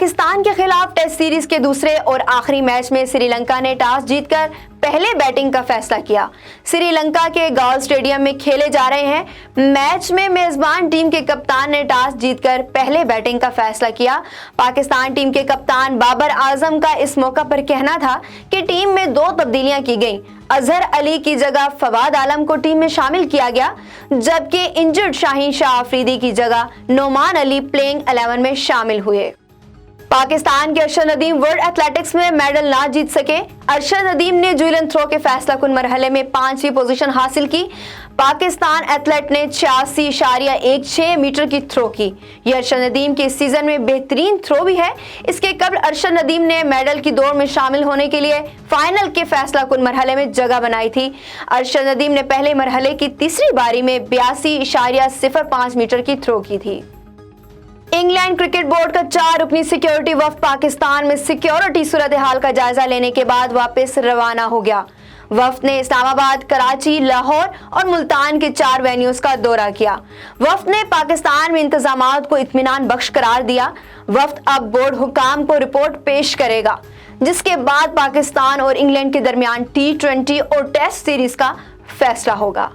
पाकिस्तान के खिलाफ test series के दूसरे और आखिरी मैच में श्रीलंका ने टॉस जीतकर पहले बैटिंग का फैसला किया। श्रीलंका के गाल स्टेडियम में खेले जा रहे हैं मैच में मेजबान टीम के कप्तान ने टॉस जीतकर पहले बैटिंग का फैसला किया। पाकिस्तान टीम के कप्तान बाबर आजम का इस मौका पर कहना था कि टीम में 2 तब्दीलियां की गईं। अजहर अली की जगह फवाद आलम को टीम में शामिल किया गया, जबकि इंजर्ड शाहीन शाह अफरीदी की जगह नोमान अली प्लेइंग 11 में शामिल हुए। पाकिस्तान के अरशद नदीम वर्ल्ड एथलेटिक्स में मेडल ना जीत सके। अरशद नदीम ने जूलन थ्रो के फैसला कुन मरहले में 5वीं पोजीशन हासिल की। पाकिस्तान एथलेट ने 86.16 मीटर की थ्रो की। यह अरशद नदीम के इस सीजन में बेहतरीन थ्रो भी है। इसके कबल अरशद नदीम ने मेडल की दौड़ में शामिल होने के लिए फाइनल के फैसला कुन मरहले में जगह बनाई थी। अरशद नदीम ने पहले मरहले की तीसरी बारी में 82.05 मीटर की थ्रो की थी। इंग्लैंड क्रिकेट बोर्ड का 4 रुकनी सिक्योरिटी वफ्द पाकिस्तान में सिक्योरिटी सूरत हाल का जायजा लेने के बाद वापस रवाना हो गया। वफ्द ने इस्लामाबाद, कराची, लाहौर और मुल्तान के 4 वेन्यूज का दौरा किया। वफ्द ने पाकिस्तान में इंतजामात को इत्मीनान बख्श करार दिया। वफ्द अब बोर्ड हुकाम को रिपोर्ट पेश करेगा, जिसके बाद पाकिस्तान और इंग्लैंड के दरमियान T20 और टेस्ट सीरीज का फैसला होगा।